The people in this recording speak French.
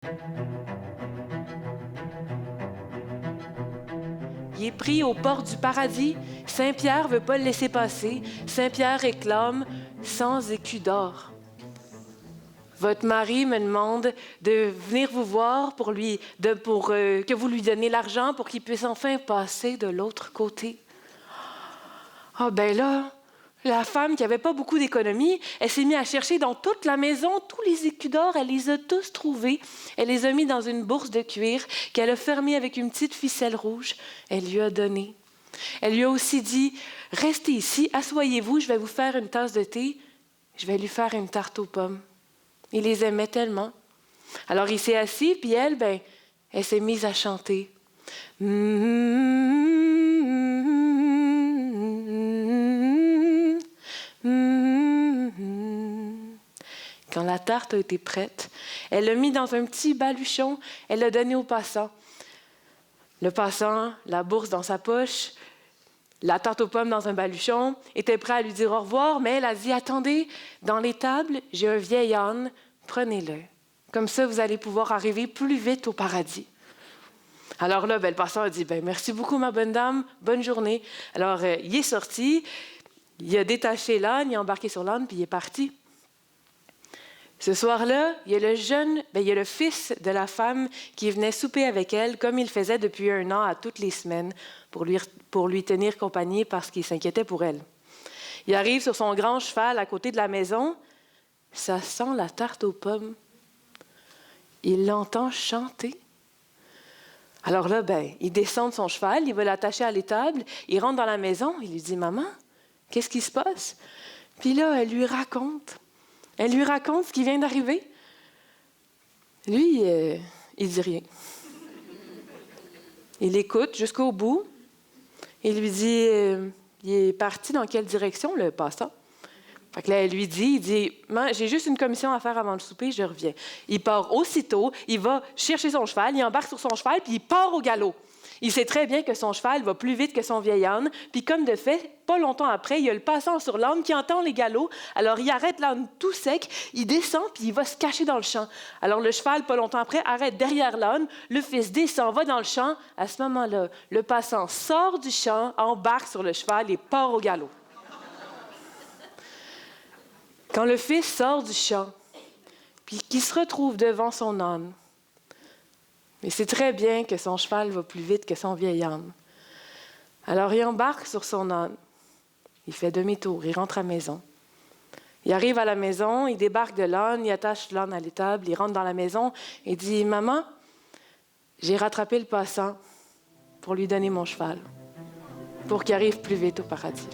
Il est pris aux portes du paradis. Saint-Pierre ne veut pas le laisser passer. Saint-Pierre réclame 100 écus d'or. Votre mari me demande de venir vous voir pour que vous lui donniez l'argent pour qu'il puisse enfin passer de l'autre côté. Ah ben là, la femme qui n'avait pas beaucoup d'économie, elle s'est mise à chercher dans toute la maison tous les écus d'or, elle les a tous trouvés. Elle les a mis dans une bourse de cuir qu'elle a fermée avec une petite ficelle rouge. Elle lui a donné. Elle lui a aussi dit, « Restez ici, asseyez-vous, je vais vous faire une tasse de thé. Je vais lui faire une tarte aux pommes. » Il les aimait tellement. Alors il s'est assis, puis elle s'est mise à chanter. Quand la tarte a été prête, elle l'a mis dans un petit baluchon, elle l'a donné au passant. Le passant, la bourse dans sa poche, la tarte aux pommes dans un baluchon, était prêt à lui dire au revoir, mais elle a dit « Attendez, dans l'étable, j'ai un vieil âne, prenez-le. Comme ça, vous allez pouvoir arriver plus vite au paradis. » Alors là, le passant a dit « Merci beaucoup, ma bonne dame, bonne journée. » Alors, il est sorti, il a détaché l'âne, il a embarqué sur l'âne, puis il est parti. Ce soir-là, il y a le fils de la femme qui venait souper avec elle, comme il faisait depuis 1 an à toutes les semaines, pour lui tenir compagnie parce qu'il s'inquiétait pour elle. Il arrive sur son grand cheval à côté de la maison. Ça sent la tarte aux pommes. Il l'entend chanter. Alors là, il descend de son cheval, il va l'attacher à l'étable, il rentre dans la maison, il lui dit « Maman, qu'est-ce qui se passe? » Puis là, elle lui raconte ce qui vient d'arriver. Lui, il dit rien. Il écoute jusqu'au bout. Il lui dit, il est parti dans quelle direction, le passant? Fait que là, elle lui dit, j'ai juste une commission à faire avant le souper, je reviens. Il part aussitôt, il va chercher son cheval, il embarque sur son cheval, puis il part au galop. Il sait très bien que son cheval va plus vite que son vieil âne, puis comme de fait, pas longtemps après, il y a le passant sur l'âne qui entend les galops, alors il arrête l'âne tout sec, il descend, puis il va se cacher dans le champ. Alors le cheval, pas longtemps après, arrête derrière l'âne, le fils descend, va dans le champ. À ce moment-là, le passant sort du champ, embarque sur le cheval et part au galop. Quand le fils sort du champ, puis qu'il se retrouve devant son âne, mais c'est très bien que son cheval va plus vite que son vieil âne. Alors il embarque sur son âne, il fait demi-tour, il rentre à la maison. Il arrive à la maison, il débarque de l'âne, il attache l'âne à l'étable, il rentre dans la maison et dit « Maman, j'ai rattrapé le passant pour lui donner mon cheval, pour qu'il arrive plus vite au paradis. »